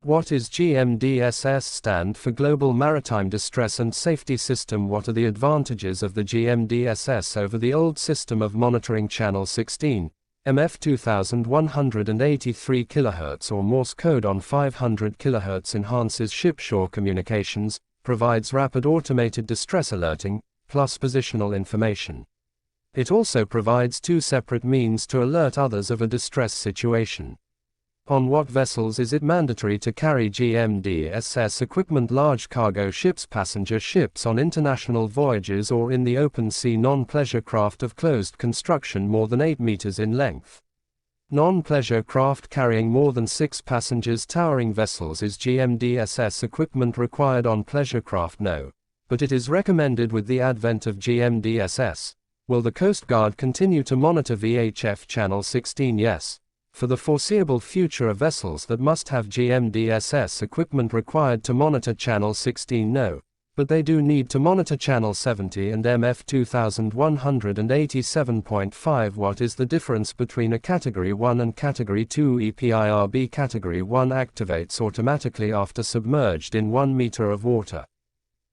What is GMDSS stand for Global Maritime Distress and Safety System? What are the advantages of the GMDSS over the old system of monitoring channel 16, MF 2183 kHz or Morse code on 500 kHz enhances ship-shore communications, provides rapid automated distress alerting, plus positional information. It also provides two separate means to alert others of a distress situation. On what vessels is it mandatory to carry GMDSS equipment? Large cargo ships, passenger ships on international voyages, or in the open sea. Non-pleasure craft of closed construction more than 8 meters in length. Non-pleasure craft carrying more than 6 passengers. Towering vessels. Is GMDSS equipment required on pleasure craft? No. But it is recommended with the advent of GMDSS. Will the Coast Guard continue to monitor VHF channel 16? Yes. For the foreseeable future are vessels that must have GMDSS equipment required to monitor channel 16? No. But they do need to monitor channel 70 and MF 2187.5. What is the difference between a Category 1 and Category 2 EPIRB? Category 1 activates automatically after submerged in 1 meter of water.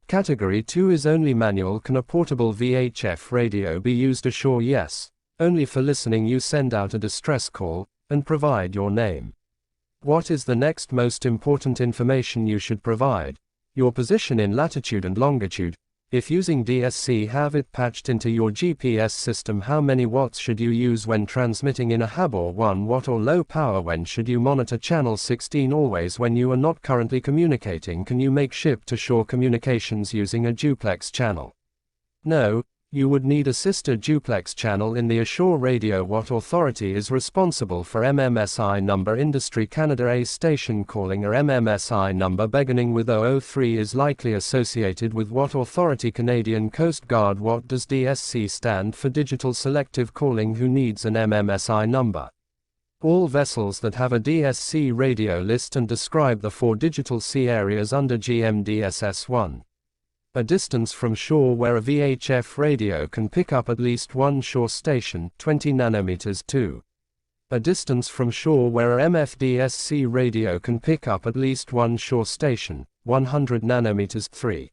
Category 2 is only manual. Can a portable VHF radio be used ashore? Yes. Only for listening. You send out a distress call and provide your name. What is the next most important information you should provide? Your position in latitude and longitude. If using DSC, have it patched into your GPS system. How many watts should you use when transmitting in a hab, or 1 watt or low power? When should you monitor channel 16? Always when you are not currently communicating. Can you make ship-to-shore communications using a duplex channel? No. You would need a sister duplex channel in the ashore radio. What authority is responsible for MMSI number? Industry. Canada. A station calling a MMSI number beginning with 003 is likely associated with what authority? Canadian Coast Guard. What does DSC stand for? Digital Selective Calling. Who needs an MMSI number? All vessels that have a DSC radio. List and describe the 4 digital C areas under GMDSS. 1. A distance from shore where a VHF radio can pick up at least one shore station, 20 nanometers. 2. A distance from shore where a MFDSC radio can pick up at least one shore station, 100 nanometers. 3.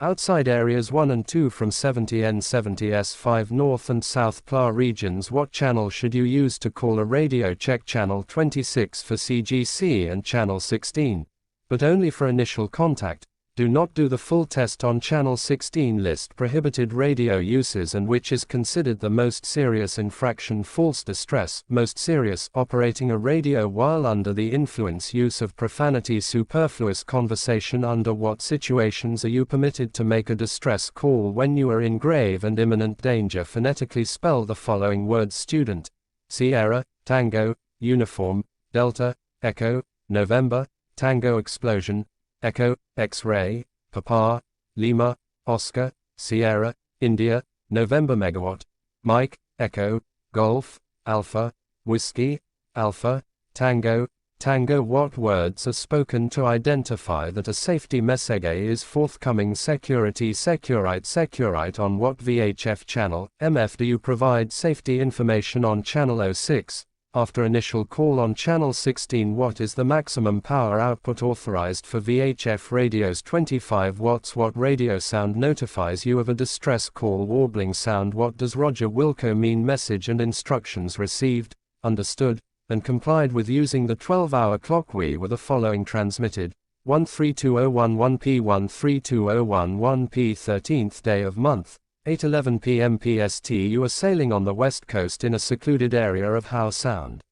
Outside areas 1 and 2 from 70N70S5 North and South PLA regions. What channel should you use to call a radio? Check channel 26 for CGC and channel 16, but only for initial contact. Do not do the full test on channel 16. List prohibited radio uses and which is considered the most serious infraction. False distress. Most serious. Operating a radio while under the influence. Use of profanity. Superfluous conversation. Under what situations are you permitted to make a distress call? When you are in grave and imminent danger. Phonetically spell the following words: student, Sierra, Tango, uniform, Delta, Echo, November, Tango, explosion, Echo, X-ray, Papa, Lima, Oscar, Sierra, India, November, megawatt, Mike, Echo, Golf, Alpha, Whiskey, Alpha, Tango, Tango. What words are spoken to identify that a safety message is forthcoming? Security. Securite. On what VHF channel, MF, do you provide safety information? On channel 06. After initial call on channel 16. What is the maximum power output authorized for VHF radios? 25 watts. What radio sound notifies you of a distress call? Warbling sound. What does Roger Wilco mean? Message and instructions received, understood, and complied with using the 12-hour clock. We were the following transmitted: 132011p 132011p 13th day of month, 8:11 p.m. PST. You are sailing on the west coast in a secluded area of Howe Sound.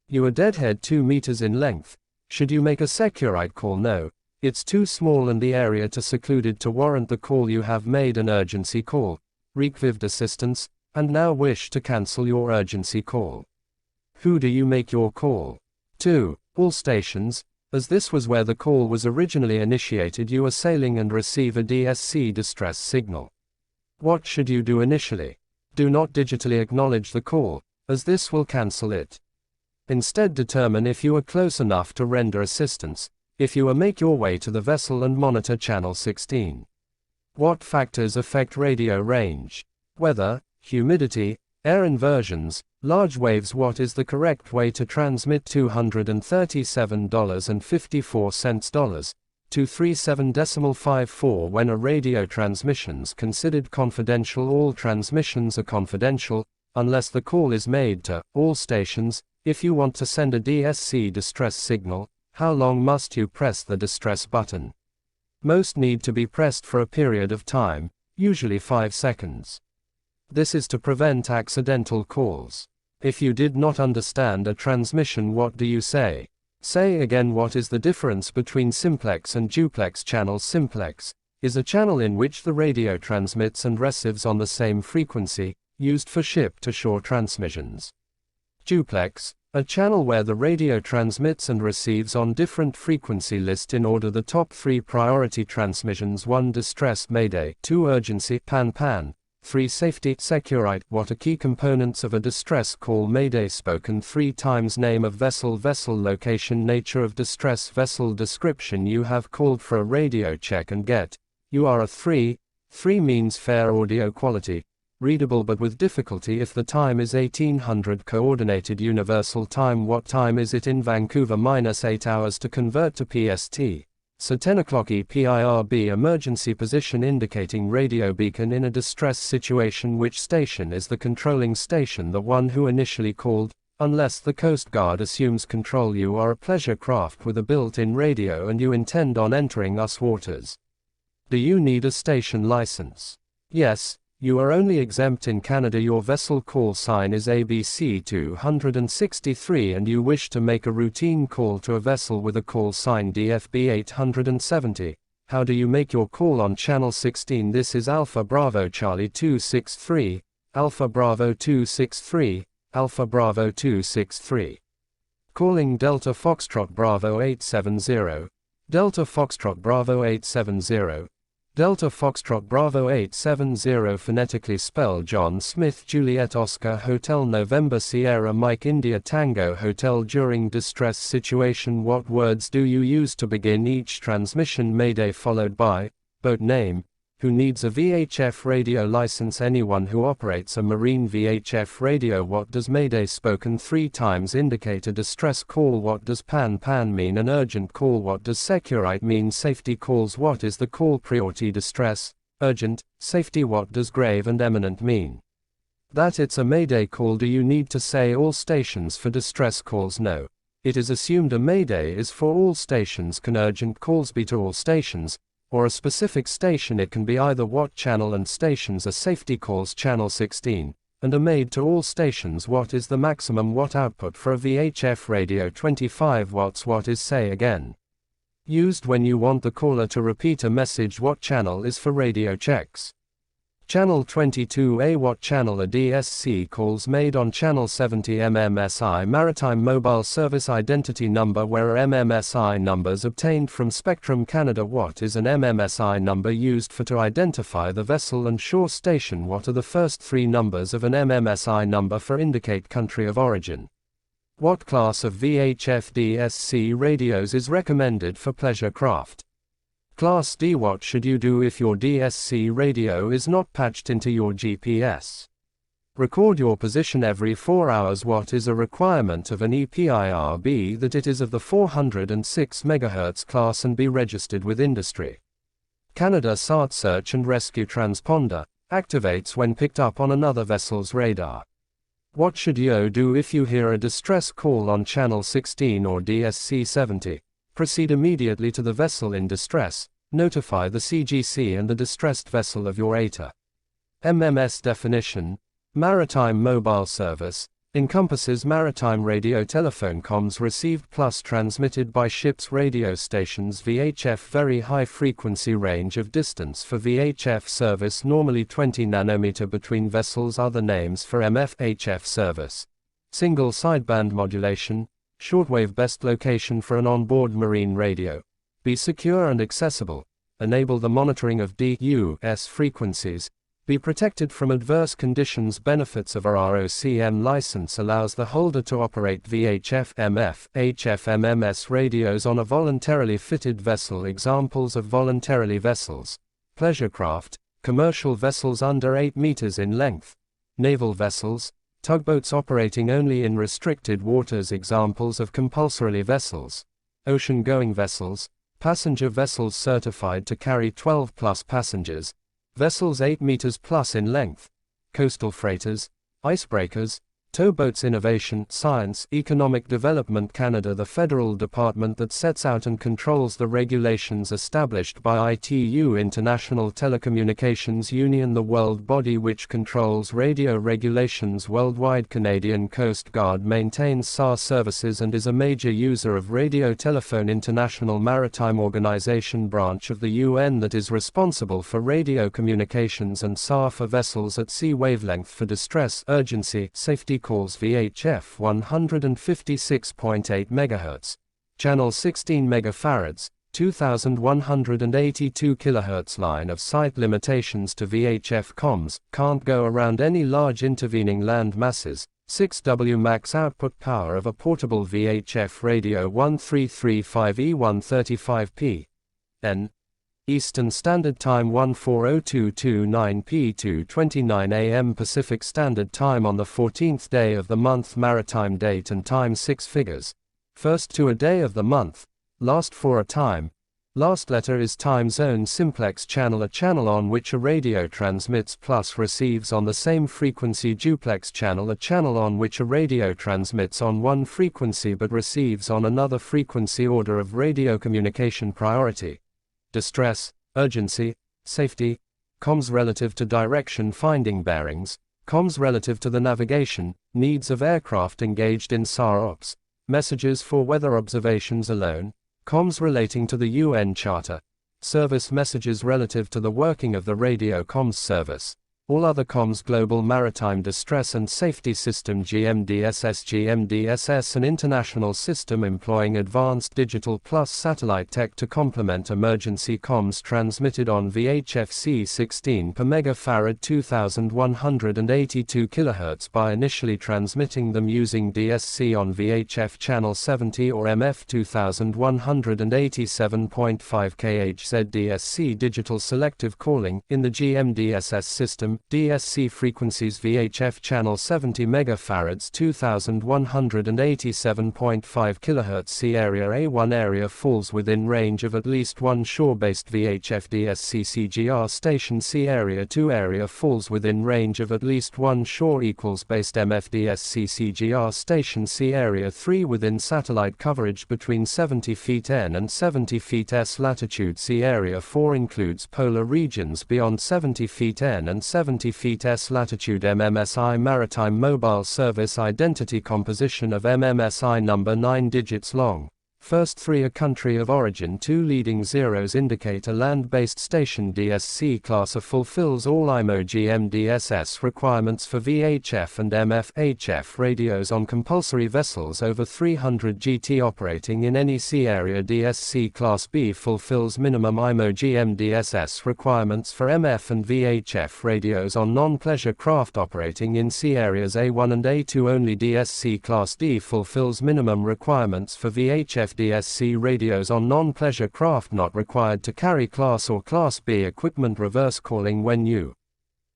You are deadhead 2 meters in length. Should you make a Securite call? No. It's too small and the area too secluded to warrant the call. You have made an urgency call, requested assistance, and now wish to cancel your urgency call. Who do you make your call to? All stations. As this was where the call was originally initiated. You are sailing and receive a DSC distress signal. What should you do initially? Do not digitally acknowledge the call, as this will cancel it. Instead, determine if you are close enough to render assistance. If you are, make your way to the vessel and monitor channel 16. What factors affect radio range? Weather, humidity, air inversions, Large waves. What is the correct way to transmit $237.54 $237.54 when a radio transmission's considered confidential? All transmissions are confidential, unless the call is made to all stations. If you want to send a DSC distress signal, how long must you press the distress button? Most need to be pressed for a period of time, usually 5 seconds. This is to prevent accidental calls. If you did not understand a transmission, what do you say? Say again. What is the difference between simplex and duplex channels? Simplex is a channel in which the radio transmits and receives on the same frequency, used for ship-to-shore transmissions. Duplex, a channel where the radio transmits and receives on different frequency. List in order the top 3 priority transmissions: 1 distress mayday, 2 urgency pan, 3 safety securite. What are key components of a distress call? Mayday spoken 3 times. Name of vessel, vessel location, nature of distress, vessel description. You have called for a radio check and get. You are a 3 means fair audio quality, readable but with difficulty. If the time is 1800 coordinated universal time, what time is it in Vancouver? -8 hours to convert to PST. So 10 o'clock EPIRB. Emergency position indicating radio beacon in a distress situation. Which station is the controlling station? The one who initially called. Unless the Coast Guard assumes control, you are a pleasure craft with a built-in radio and you intend on entering US waters. Do you need a station license? Yes. You are only exempt in Canada. Your vessel call sign is ABC 263 and you wish to make a routine call to a vessel with a call sign DFB 870. How do you make your call on channel 16? This is Alpha Bravo Charlie 263, Alpha Bravo 263, Alpha Bravo 263. Calling Delta Foxtrot Bravo 870, Delta Foxtrot Bravo 870. Delta Foxtrot Bravo 870 phonetically spell John Smith Juliet Oscar Hotel November Sierra Mike India Tango Hotel. During distress situation, what words do you use to begin each transmission? Mayday followed by boat name. Who needs a VHF radio license? Anyone who operates a marine VHF radio. What does Mayday spoken 3 times indicate a distress call? What does pan mean? An urgent call. What does securite mean? Safety calls. What is the call? Priority distress, urgent, safety. What does grave and imminent mean? That it's a Mayday call. Do you need to say all stations for distress calls? No. It is assumed a Mayday is for all stations. Can urgent calls be to all stations, or a specific station? It can be either. What channel and stations are safety calls? Channel 16, and are made to all stations. What is the maximum watt output for a VHF radio? 25 watts. What is say again used when you want the caller to repeat a message? What channel is for radio checks? Channel 22A. What channel are DSC calls made on? Channel 70. MMSI Maritime Mobile Service Identity Number. Where are MMSI numbers obtained from? Spectrum Canada. What is an MMSI number used for to identify the vessel and shore station? What are the first 3 numbers of an MMSI number for indicate country of origin? What class of VHF DSC radios is recommended for pleasure craft? Class D. What should you do if your DSC radio is not patched into your GPS? Record your position every 4 hours. What is a requirement of an EPIRB? That it is of the 406 MHz class and be registered with industry. Canada SART search and rescue transponder activates when picked up on another vessel's radar. What should you do if you hear a distress call on channel 16 or DSC 70? Proceed immediately to the vessel in distress, notify the CGC and the distressed vessel of your ATA. MMS definition. Maritime Mobile Service encompasses maritime radio telephone comms received plus transmitted by ships' radio stations. VHF very high frequency range of distance for VHF service, normally 20 nanometer between vessels. Other names for MFHF service. Single sideband modulation. Shortwave best location for an onboard marine radio. Be secure and accessible. Enable the monitoring of DUS frequencies. Be protected from adverse conditions. Benefits of a ROC-M license allows the holder to operate VHF, MF, HF, MMS radios on a voluntarily fitted vessel. Examples of voluntarily vessels: pleasure craft, commercial vessels under 8 meters in length, naval vessels, Tugboats operating only in restricted waters. Examples of compulsory vessels: ocean-going vessels, passenger vessels certified to carry 12 plus passengers, vessels 8 meters plus in length, coastal freighters, icebreakers, towboats. Innovation, Science, Economic Development Canada, the federal department that sets out and controls the regulations established by ITU, International Telecommunications Union, the world body which controls radio regulations worldwide. Canadian Coast Guard maintains SAR services and is a major user of radio telephone. International Maritime Organization, branch of the UN that is responsible for radio communications and SAR for vessels at sea. Wavelength for distress, urgency, safety calls VHF 156.8 MHz, channel 16 megafarads, 2182 kHz. Line of sight limitations to VHF comms: can't go around any large intervening land masses. 6W max output power of a portable VHF radio 1335E135p. N. Eastern Standard Time 14:0229 p. to 29 a.m. Pacific Standard Time on the 14th day of the month. Maritime date and time 6 figures. First to a day of the month. Last for a time. Last letter is time zone. Simplex channel, a channel on which a radio transmits plus receives on the same frequency. Duplex channel, a channel on which a radio transmits on one frequency but receives on another frequency. Order of radio communication priority: distress, urgency, safety, comms relative to direction finding bearings, comms relative to the navigation needs of aircraft engaged in SAR ops, messages for weather observations alone, comms relating to the UN Charter, service messages relative to the working of the radio comms service. All other comms. Global Maritime Distress and Safety System GMDSS. GMDSS, an international system employing advanced digital plus satellite tech to complement emergency comms transmitted on VHF C16 per megafarad 2182 kHz by initially transmitting them using DSC on VHF channel 70 or MF 2187.5 kHz. DSC digital selective calling. In the GMDSS system, DSC frequencies VHF channel 70 megafarads 2187.5 kHz. C area A1 area falls within range of at least one shore-based VHF DSC CGR station. C area 2 area falls within range of at least one shore equals based MF DSC CGR station. C area 3 within satellite coverage between 70 feet N and 70 feet S latitude. C area 4 includes polar regions beyond 70 feet N and 70 feet S latitude. MMSI Maritime Mobile Service Identity composition of MMSI number 9 digits long. First 3 a country of origin, 2 leading zeros indicate a land-based station. DSC class A fulfills all IMO GMDSS requirements for VHF and MF/HF radios on compulsory vessels over 300 GT operating in any sea area. DSC class B fulfills minimum IMO GMDSS requirements for MF and VHF radios on non-pleasure craft operating in sea areas A1 and A2 only. DSC class D fulfills minimum requirements for VHF DSC radios on non-pleasure craft not required to carry Class or Class B equipment. Reverse calling: when you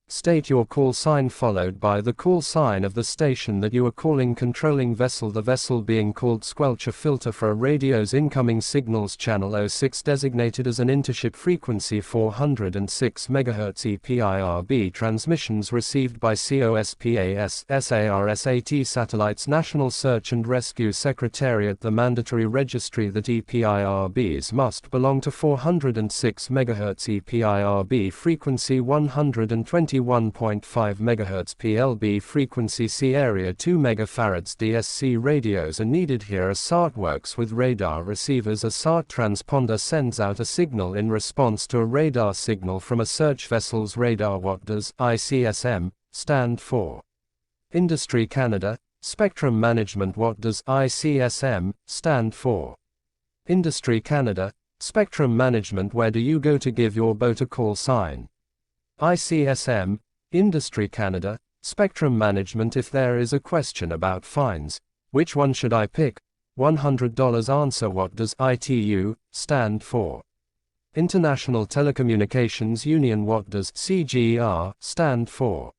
state your call sign followed by the call sign of the station that you are calling. Controlling vessel: the vessel being called. Squelch: a filter for a radio's incoming signals. Channel 06 designated as an intership frequency 406 MHz. EPIRB transmissions received by COSPAS, SARSAT satellites. National Search and Rescue Secretariat. The mandatory registry that EPIRBs must belong to 406 MHz. EPIRB frequency 121.5 MHz. PLB frequency. C area 2 megafarads. DSC radios are needed here as SART works with radar receivers. A SART transponder sends out a signal in response to a radar signal from a search vessel's radar. What does ICSM stand for? Industry Canada. Spectrum Management. What does ICSM stand for? Industry Canada. Spectrum Management. Where do you go to give your boat a call sign? ICSM, Industry Canada. Spectrum Management. If there is a question about fines, which one should I pick? $100 answer. What does ITU stand for? International Telecommunications Union. What does CGR stand for?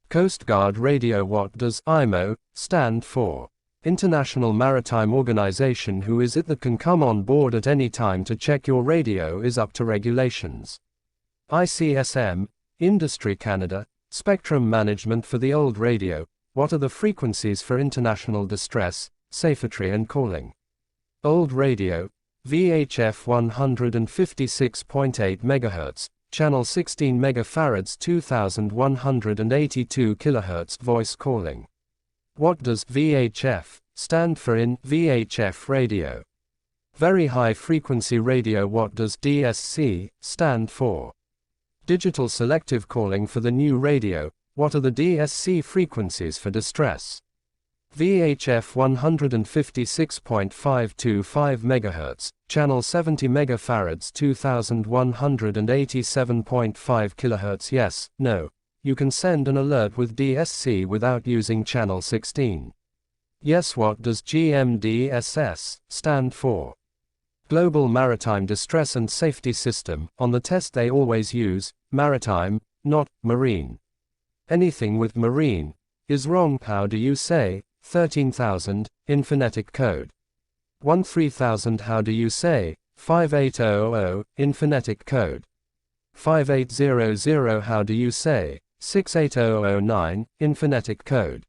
Coast Guard Radio. What does IMO stand for? International Maritime Organization. Who is it that can come on board at any time to check your radio is up to regulations? ICSM, Industry Canada, Spectrum Management for the old radio. What are the frequencies for international distress, safety and calling? Old radio, VHF 156.8 MHz, channel 16 MHz 2182 kHz voice calling. What does VHF stand for in VHF radio? Very high frequency radio. What does DSC stand for? Digital selective calling for the new radio. What are the DSC frequencies for distress? VHF 156.525 MHz, channel 70 MHz 2187.5 kHz. Yes, no. You can send an alert with DSC without using channel 16. Yes. What does GMDSS stand for? Global Maritime Distress and Safety System. On the test they always use maritime, not marine. Anything with marine is wrong. How do you say 13,000 in phonetic code? 13,000. How do you say 5800 in phonetic code? 5800. How do you say 68009 in phonetic code?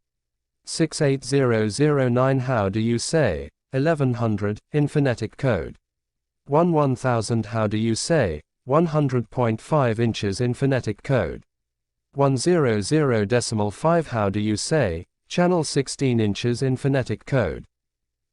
68009. How do you say 1100 in phonetic code? 1000. How do you say 100.5 inches in phonetic code? 100.5. How do you say channel 16 inches in phonetic code?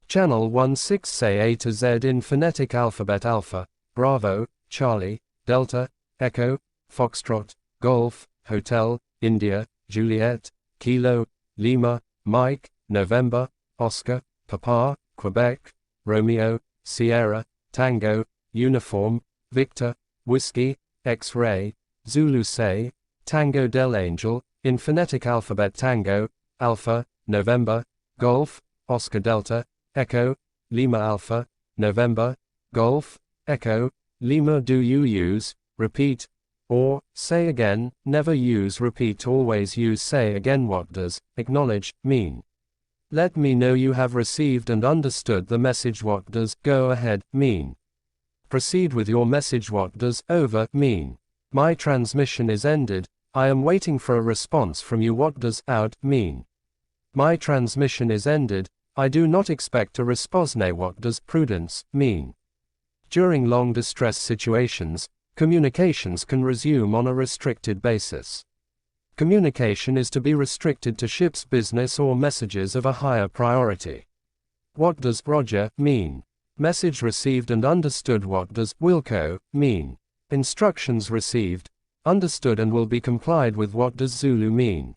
Channel 16. Say A to Z in phonetic alphabet: Alpha, Bravo, Charlie, Delta, Echo, Foxtrot, Golf, Hotel, India, Juliet, Kilo, Lima, Mike, November, Oscar, Papa, Quebec, Romeo, Sierra, Tango, Uniform, Victor, Whiskey, X-Ray, Zulu. Say Tango Del Angel in phonetic alphabet: Tango, Alpha, November, Golf, Oscar Delta, Echo, Lima Alpha, November, Golf, Echo, Lima. Do you use repeat or say again? Never use repeat, always use say again. What does acknowledge mean? Let me know you have received and understood the message. What does go ahead mean? Proceed with your message. What does over mean? My transmission is ended. I am waiting for a response from you. What does out mean? My transmission is ended. I do not expect a response. What does prudence mean? During long distress situations, communications can resume on a restricted basis. Communication is to be restricted to ship's business or messages of a higher priority. What does Roger mean? Message received and understood. What does Wilco mean? Instructions received, understood and will be complied with. What does Zulu mean?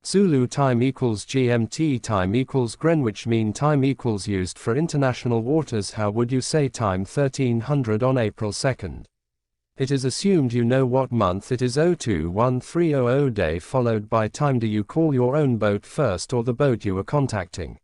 Zulu time equals GMT time equals Greenwich Mean Time equals used for international waters. How would you say time 1300 on April 2nd? It is assumed you know what month it is. 021300 day followed by time. Do you call your own boat first or the boat you are contacting?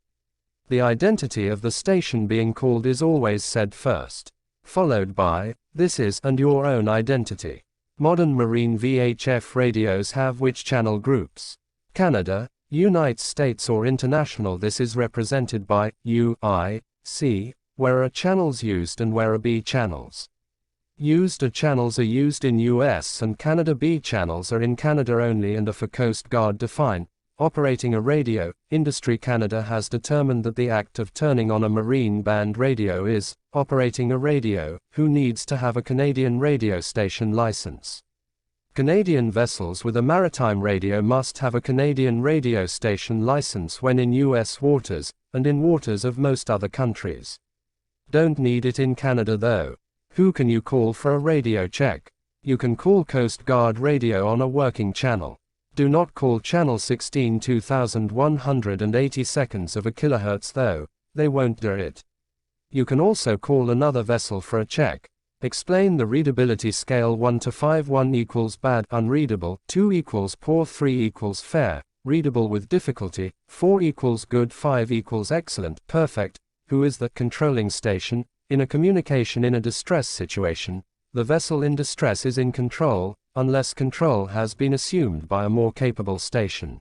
The identity of the station being called is always said first, followed by this is and your own identity. Modern marine VHF radios have which channel groups? Canada, United States or international? This is represented by U, I, C, where are channels used and where are B channels. Used A channels are used in US and Canada. B channels are in Canada only and are for Coast Guard. Define operating a radio. Industry Canada has determined that the act of turning on a marine band radio is operating a radio. Who needs to have a Canadian radio station license? Canadian vessels with a maritime radio must have a Canadian radio station license when in US waters, and in waters of most other countries. Don't need it in Canada though. Who can you call for a radio check? You can call Coast Guard Radio on a working channel. Do not call channel 16 2180 seconds of a kilohertz though, they won't do it. You can also call another vessel for a check. Explain the readability scale 1 to 5. 1 equals bad, unreadable, 2 equals poor, 3 equals fair, readable with difficulty, 4 equals good, 5 equals excellent, perfect. Who is the controlling station? In a communication in a distress situation, the vessel in distress is in control, unless control has been assumed by a more capable station.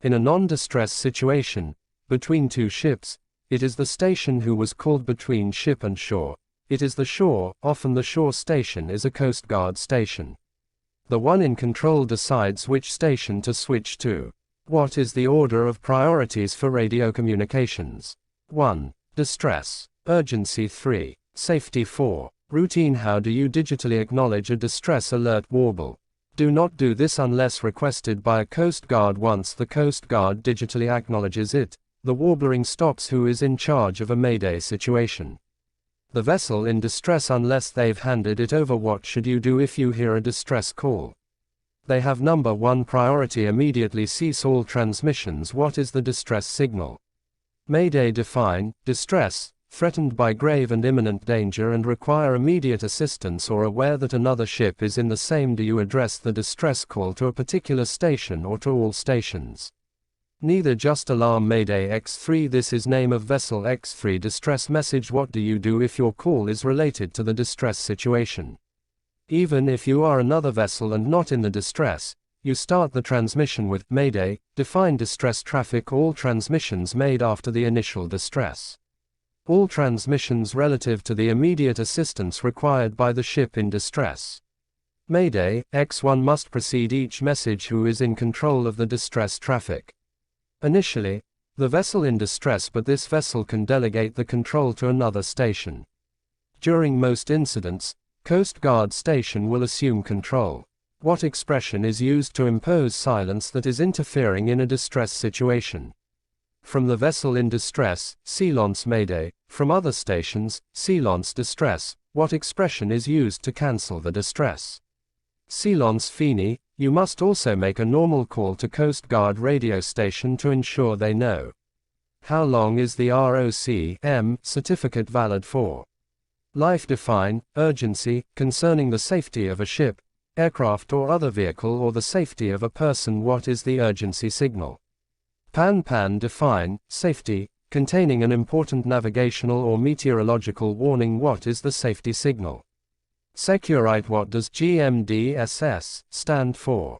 In a non-distress situation, between two ships, it is the station who was called between ship and shore. It is the shore, often the shore station is a Coast Guard station. The one in control decides which station to switch to. What is the order of priorities for radio communications? 1. Distress. Urgency 3. Safety 4. Routine. How do you digitally acknowledge a distress alert warble? Do not do this unless requested by a Coast Guard. Once the Coast Guard digitally acknowledges it, the warbling stops. Who is in charge of a mayday situation? The vessel in distress unless they've handed it over. What should you do if you hear a distress call? They have number 1 priority. Immediately cease all transmissions. What is the distress signal? Mayday. Define distress, threatened by grave and imminent danger and require immediate assistance or aware that another ship is in the same. Do you address the distress call to a particular station or to all stations? Neither. Just alarm. Mayday X3. This is name of vessel X3 distress message. What do you do if your call is related to the distress situation? Even if you are another vessel and not in the distress, you start the transmission with Mayday. Define distress traffic. All transmissions made after the initial distress. All transmissions relative to the immediate assistance required by the ship in distress. Mayday X1 must precede each message. Who is in control of the distress traffic? Initially, the vessel in distress, but this vessel can delegate the control to another station. During most incidents, Coast Guard station will assume control. What expression is used to impose silence that is interfering in a distress situation? From the vessel in distress, silence Mayday. From other stations, silence distress. What expression is used to cancel the distress? Silence Fini. You must also make a normal call to Coast Guard radio station to ensure they know. How long is the ROC-M certificate valid for? Life. Define urgency, concerning the safety of a ship, aircraft or other vehicle or the safety of a person. What is the urgency signal? Pan. Define safety, containing an important navigational or meteorological warning. What is the safety signal? Securite. What does GMDSS stand for?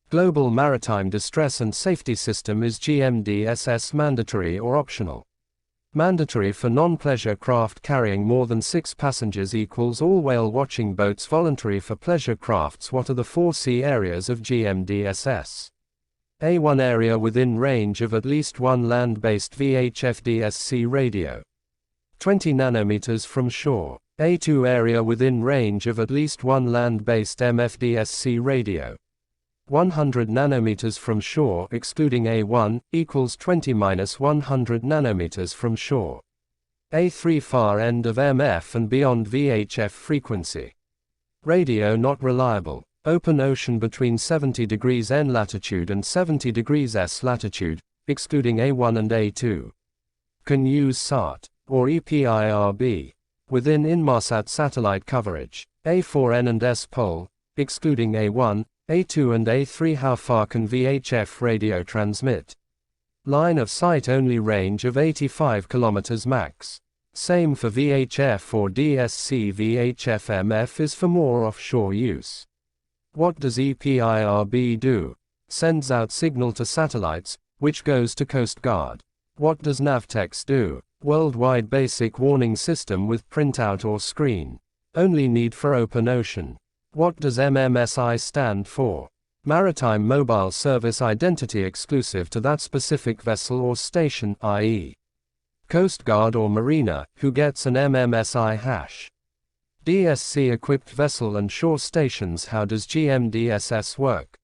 Global Maritime Distress and Safety System. Is GMDSS mandatory or optional? Mandatory for non-pleasure craft carrying more than 6 passengers equals all whale watching boats. Voluntary for pleasure crafts. What are the 4 C areas of GMDSS? A1 area within range of at least one land-based VHF DSC radio. 20 nanometers from shore. A2 area within range of at least one land-based MFDSC radio. 100 nanometers from shore excluding A1 equals 20-100 nanometers from shore. A3 far end of MF and beyond VHF frequency. Radio not reliable. Open ocean between 70 degrees N latitude and 70 degrees S latitude, excluding A1 and A2. Can use SAT or EPIRB. Within Inmarsat satellite coverage. A4N and S pole, excluding A1, A2 and A3. How far can VHF radio transmit? Line of sight only, range of 85 km max. Same for VHF or DSC. VHF MF is for more offshore use. What does EPIRB do? Sends out signal to satellites, which goes to Coast Guard. What does Navtex do? Worldwide basic warning system with printout or screen. Only need for open ocean. What does MMSI stand for? Maritime Mobile Service Identity, exclusive to that specific vessel or station, i.e. Coast Guard or Marina, who gets an MMSI hash. DSC equipped vessel and shore stations. How does GMDSS work?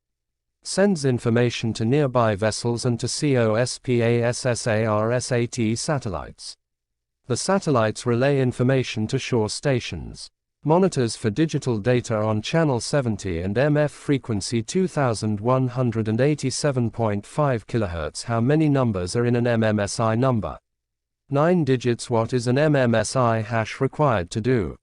Sends information to nearby vessels and to COSPASSARSAT satellites. The satellites relay information to shore stations. Monitors for digital data on channel 70 and MF frequency 2187.5 kHz. How many numbers are in an MMSI number? 9 digits. What is an MMSI hash required to do?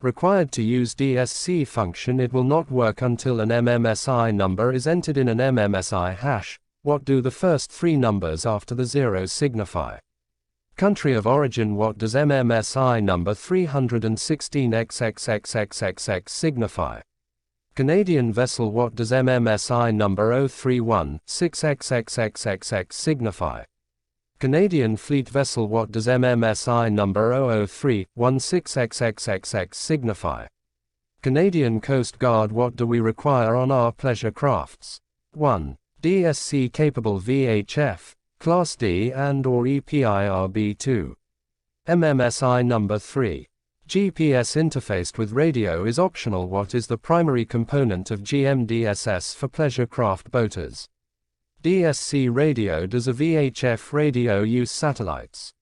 Required to use DSC function. It will not work until an MMSI number is entered in an MMSI hash. What do the first 3 numbers after the zeros signify? Country of origin. What does MMSI number 316XXXXXX signify? Canadian vessel. What does MMSI number 0316XXXXX signify? Canadian fleet vessel. What does MMSI number 00316XXXXX signify? Canadian Coast Guard. What do we require on our pleasure crafts? 1. DSC capable VHF, Class D and/or EPIRB. 2. MMSI number 3. GPS interfaced with radio is optional. What is the primary component of GMDSS for pleasure craft boaters? DSC radio. Does a VHF radio use satellites?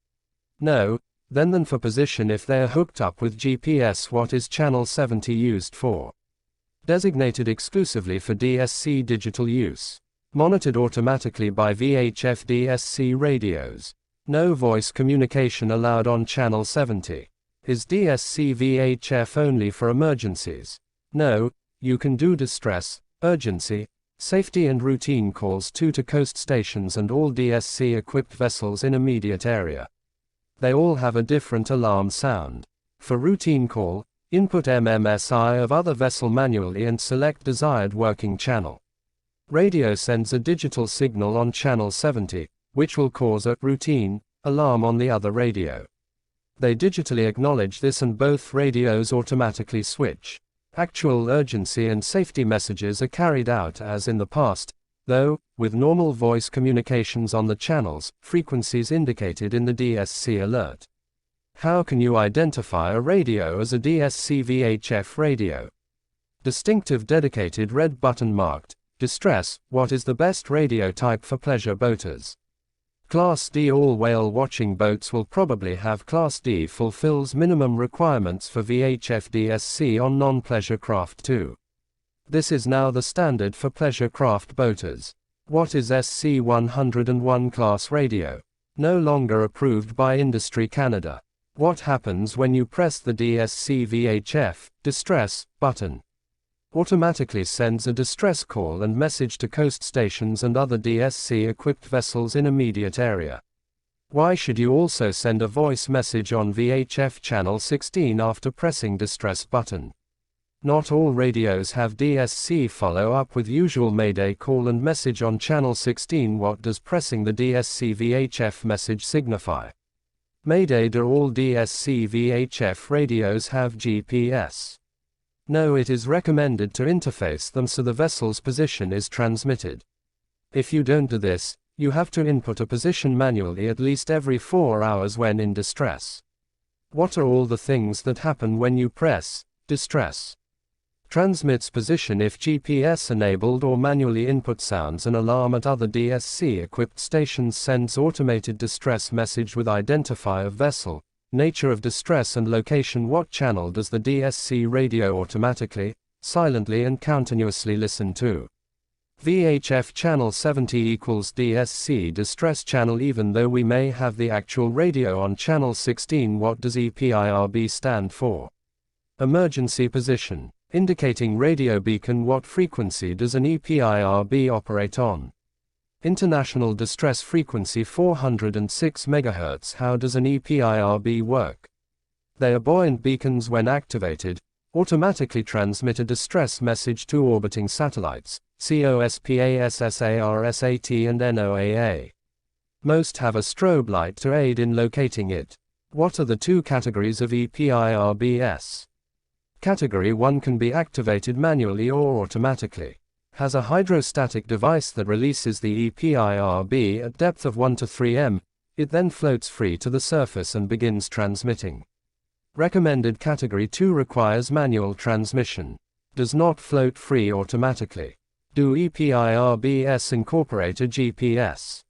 No. Then for position if they are hooked up with GPS. What is channel 70 used for? Designated exclusively for DSC digital use. Monitored automatically by VHF DSC radios. No voice communication allowed on channel 70. Is DSC VHF only for emergencies? No. You can do distress, urgency, safety and routine calls too to coast stations and all DSC equipped vessels in immediate area. They all have a different alarm sound. For routine call, input MMSI of other vessel manually and select desired working channel. Radio sends a digital signal on channel 70, which will cause a routine alarm on the other radio. They digitally acknowledge this and both radios automatically switch. Actual urgency and safety messages are carried out as in the past, though, with normal voice communications on the channels, frequencies indicated in the DSC alert. How can you identify a radio as a DSC VHF radio? Distinctive dedicated red button marked, distress. What is the best radio type for pleasure boaters? Class D. All whale watching boats will probably have Class D. Fulfills minimum requirements for VHF DSC on non-pleasure craft too. This is now the standard for pleasure craft boaters. What is SC-101 class radio? No longer approved by Industry Canada. What happens when you press the DSC VHF distress button? Automatically sends a distress call and message to coast stations and other DSC-equipped vessels in immediate area. Why should you also send a voice message on VHF channel 16 after pressing distress button? Not all radios have DSC follow-up with usual Mayday call and message on channel 16. What does pressing the DSC VHF message signify? Mayday. Do all DSC VHF radios have GPS? No. It is recommended to interface them so the vessel's position is transmitted. If you don't do this, you have to input a position manually at least every 4 hours when in distress. What are all the things that happen when you press distress? Transmits position if GPS enabled or manually input sounds an alarm at other DSC equipped stations, sends automated distress message with identifier of vessel, nature of distress and location. What channel does the DSC radio automatically, silently and continuously listen to? VHF channel 70 equals DSC distress channel even though we may have the actual radio on channel 16. What does EPIRB stand for? Emergency position. Indicating radio beacon. What frequency does an EPIRB operate on? International distress frequency 406 MHz. How does an EPIRB work? They are buoyant beacons. When activated, automatically transmit a distress message to orbiting satellites, COSPAS, SARSAT and NOAA. Most have a strobe light to aid in locating it. What are the two categories of EPIRBs? Category 1 can be activated manually or automatically. Has a hydrostatic device that releases the EPIRB at depth of 1 to 3 m. It then floats free to the surface and begins transmitting. Recommended Category 2 requires manual transmission. Does not float free automatically. Do EPIRBs incorporate a GPS?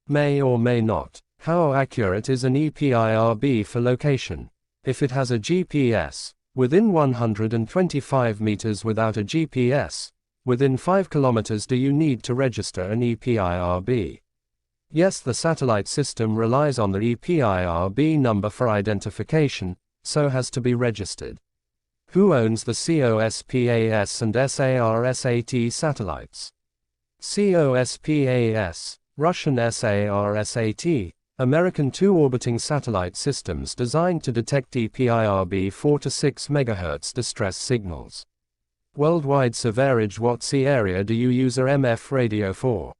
May or may not. How accurate is an EPIRB for location? If it has a GPS, within 125 meters. Without a GPS, within 5 kilometers. Do you need to register an EPIRB? Yes, the satellite system relies on the EPIRB number for identification, so has to be registered. Who owns the COSPAS and SARSAT satellites? COSPAS, Russian SARSAT, American two-orbiting satellite systems designed to detect EPIRB 4 to 6 MHz distress signals. Worldwide severage. What sea area do you use a MF radio for?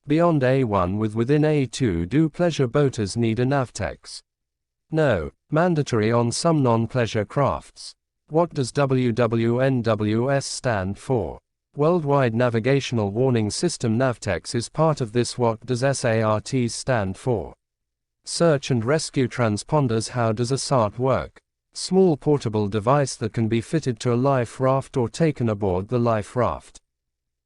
Beyond A1 within A2. Do pleasure boaters need a Navtex? No. Mandatory on some non-pleasure crafts. What does WWNWS stand for? Worldwide Navigational Warning System. Navtex is part of this. What does SART stand for? Search and Rescue Transponders. How does a SART work? Small portable device that can be fitted to a life raft or taken aboard the life raft.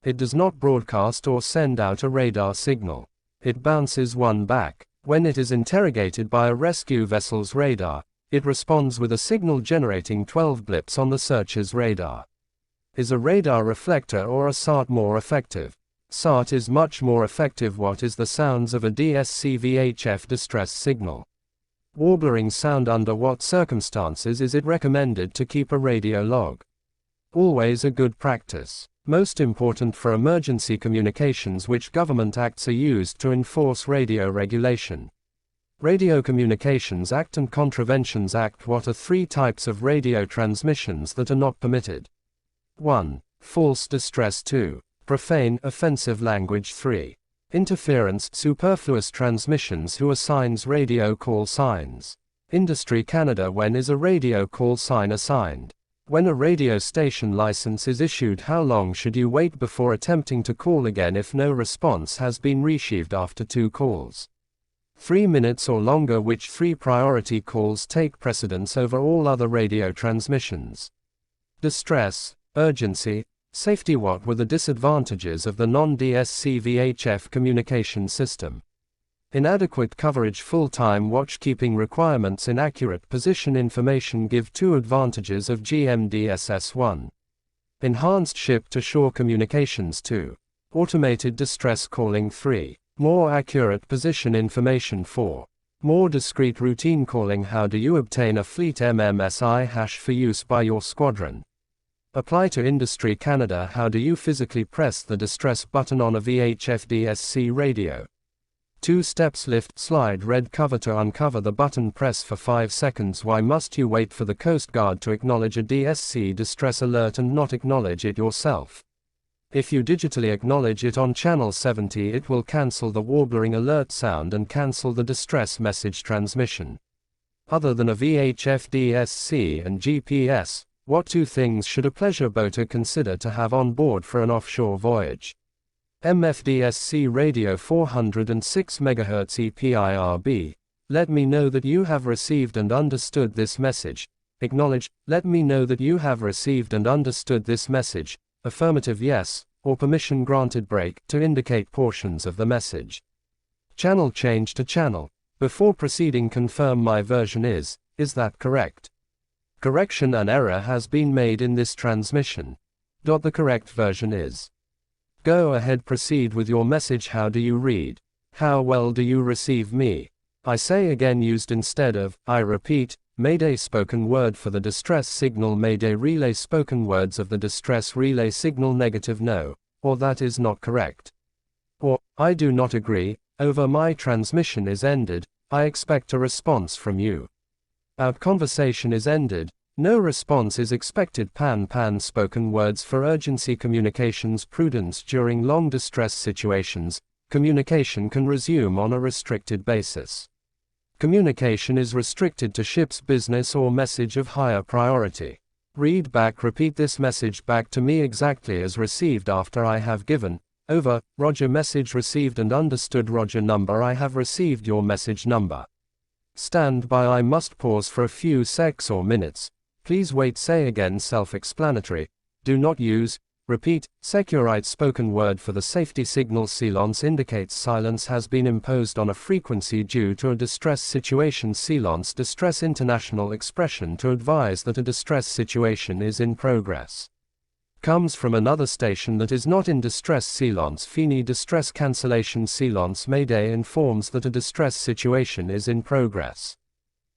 It does not broadcast or send out a radar signal. It bounces one back. When it is interrogated by a rescue vessel's radar, it responds with a signal generating 12 blips on the searcher's radar. Is a radar reflector or a SART more effective? SART is much more effective. What is the sounds of a DSC VHF distress signal? Warbling sound. Under what circumstances is it recommended to keep a radio log? Always a good practice. Most important for emergency communications. Which government acts are used to enforce radio regulation? Radio Communications Act and Contraventions Act. What are three types of radio transmissions that are not permitted? 1. False distress. 2. Profane, offensive language. 3. Interference, superfluous transmissions. Who assigns radio call signs? Industry Canada. When is a radio call sign assigned? When a radio station license is issued. How long should you wait before attempting to call again if no response has been received after 2 calls? 3 minutes or longer. Which 3 priority calls take precedence over all other radio transmissions? Distress, urgency, safety. What were the disadvantages of the non-DSC VHF communication system? Inadequate coverage. Full-time watchkeeping requirements. Inaccurate position information. Give 2 advantages of GMDSS. 1. Enhanced ship-to-shore communications. 2. Automated distress calling. 3. More accurate position information. 4. More discreet routine calling. How do you obtain a fleet MMSI hash for use by your squadron? Apply to Industry Canada. How do you physically press the distress button on a VHF DSC radio? 2 steps. Lift, slide red cover to uncover the button. Press for 5 seconds. Why must you wait for the Coast Guard to acknowledge a DSC distress alert and not acknowledge it yourself? If you digitally acknowledge it on channel 70, it will cancel the warbling alert sound and cancel the distress message transmission. Other than a VHF DSC and GPS, what 2 things should a pleasure boater consider to have on board for an offshore voyage? MFDSC radio 406 MHz EPIRB. Let me know that you have received and understood this message. Acknowledge. Let me know that you have received and understood this message. Affirmative yes, or permission granted. Break to indicate portions of the message. Channel change to channel. Before proceeding, confirm my version is that correct? Correction: an error has been made in this transmission. The correct version is. Go ahead, proceed with your message. How do you read? How well do you receive me? I say again, used instead of I repeat. Mayday spoken word for the distress signal. Mayday relay spoken words of the distress relay signal. Negative, no, or that is not correct. Or, I do not agree, over, my transmission is ended, I expect a response from you. Our conversation is ended, no response is expected. Pan spoken words for urgency communications. Prudence: during long distress situations, communication can resume on a restricted basis. Communication is restricted to ship's business or message of higher priority. Read back. Repeat this message back to me exactly as received after I have given. Over. Roger. Message received and understood. Roger. Number: I have received your message. Number. Stand by. I must pause for a few seconds or minutes. Please wait. Say again. Self-explanatory. Do not use. Repeat. Securite spoken word for the safety signal. Silence indicates silence has been imposed on a frequency due to a distress situation. Silence distress international expression to advise that a distress situation is in progress. Comes from another station that is not in distress. Silence fini distress cancellation. Silence mayday informs that a distress situation is in progress.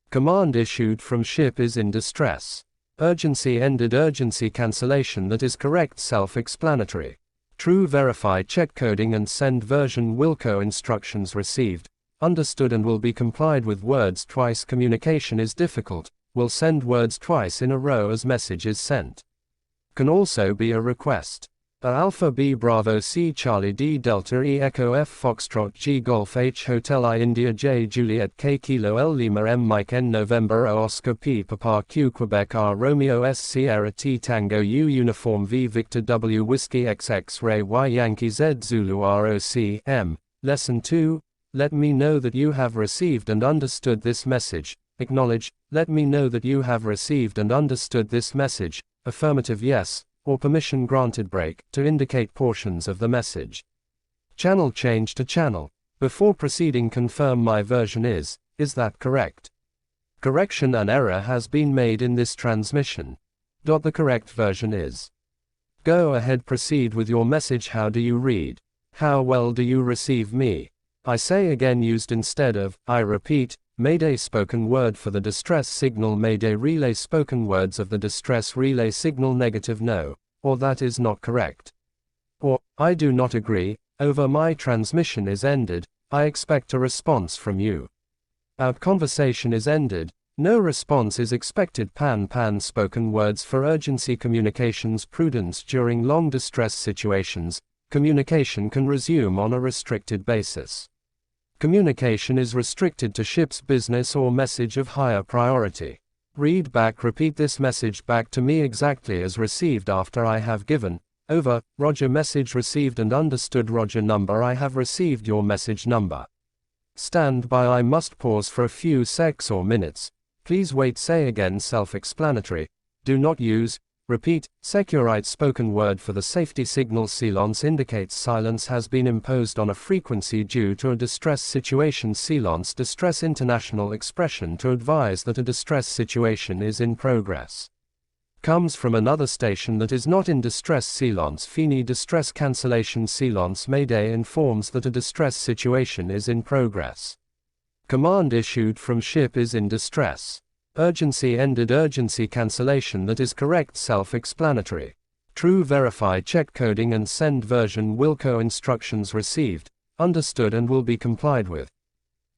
Command issued from ship is in distress. Urgency ended. Urgency cancellation. That is correct. Self-explanatory. True. Verify. Check coding and send version. Wilco instructions received, understood and will be complied with. Words twice. Communication is difficult. Will send words twice in a row as message is sent. Can also be a request. Alpha B Bravo C Charlie D Delta E Echo F Foxtrot G Golf H Hotel I India J Juliet K Kilo L Lima M Mike N November O Oscar P Papa Q Quebec R Romeo S Sierra T Tango U Uniform V Victor W Whiskey X X-Ray Y Yankee Z Zulu ROC-M. Lesson 2. Let me know that you have received and understood this message. Acknowledge. Let me know that you have received and understood this message. Affirmative yes, or permission granted break, to indicate portions of the message. Channel change to channel. Before proceeding, confirm my version is that correct? Correction: an error has been made in this transmission. The correct version is. Go ahead, proceed with your message. How do you read? How well do you receive me? I say again, used instead of I repeat. Mayday spoken word for the distress signal. Mayday relay spoken words of the distress relay signal. Negative no, or that is not correct. Or, I do not agree, over, my transmission is ended, I expect a response from you. Our conversation is ended, no response is expected. Pan spoken words for urgency communications. Prudence during long distress situations. Communication can resume on a restricted basis. Communication is restricted to ship's business or message of higher priority. Read back. Repeat this message back to me exactly as received after I have given. Over. Roger. Message received and understood. Roger. Number. I have received your message. Number. Stand by. I must pause for a few seconds or minutes. Please wait. Say again. Self-explanatory. Do not use. Repeat. Securite spoken word for the safety signal. Silence indicates silence has been imposed on a frequency due to a distress situation. Silence distress international expression to advise that a distress situation is in progress. Comes from another station that is not in distress. Silence fini distress cancellation. Silence Mayday informs that a distress situation is in progress. Command issued from ship is in distress. Urgency ended. Urgency cancellation. That is correct. Self-explanatory. True. Verify. Check coding and send version. Wilco instructions received, understood and will be complied with.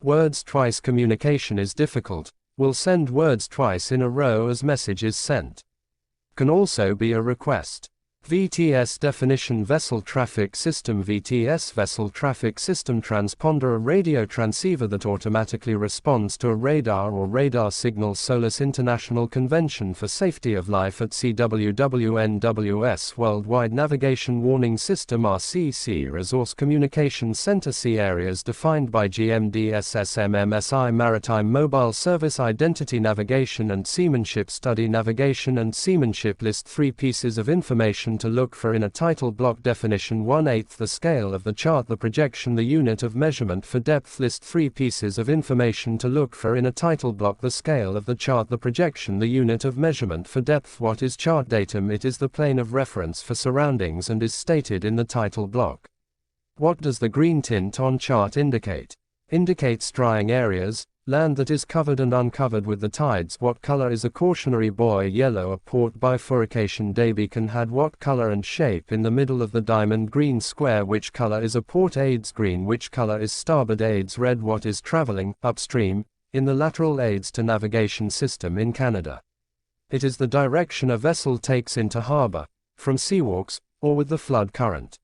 Words twice. Communication is difficult. Will send words twice in a row as message is sent. Can also be a request. VTS definition. Vessel traffic system. VTS vessel traffic system. Transponder, a radio transceiver that automatically responds to a radar or radar signal. SOLAS International Convention for Safety of Life at Sea. WWNWS Worldwide Navigation Warning System. RCC Resource Communication Center. Sea areas defined by GMDSSMMSI. Maritime Mobile Service. Identity Navigation and Seamanship Study. Navigation and Seamanship. List 3 pieces of information to look for in a title block. Definition 1/8 the scale of the chart. The projection, the unit of measurement for depth. List 3 pieces of information to look for in a title block. The scale of the chart, the projection, the unit of measurement for depth. What is chart datum? It is the plane of reference for surroundings and is stated in the title block. What does the green tint on chart indicate? Indicates drying areas, land that is covered and uncovered with the tides. What color is a cautionary buoy? Yellow. A port bifurcation day beacon had what color and shape in the middle of the diamond? Green square. Which color is a port aids? Green. Which color is starboard aids? Red. What is traveling upstream in the lateral aids to navigation system in Canada? It is the direction a vessel takes into harbor, from seawalks, or with the flood current.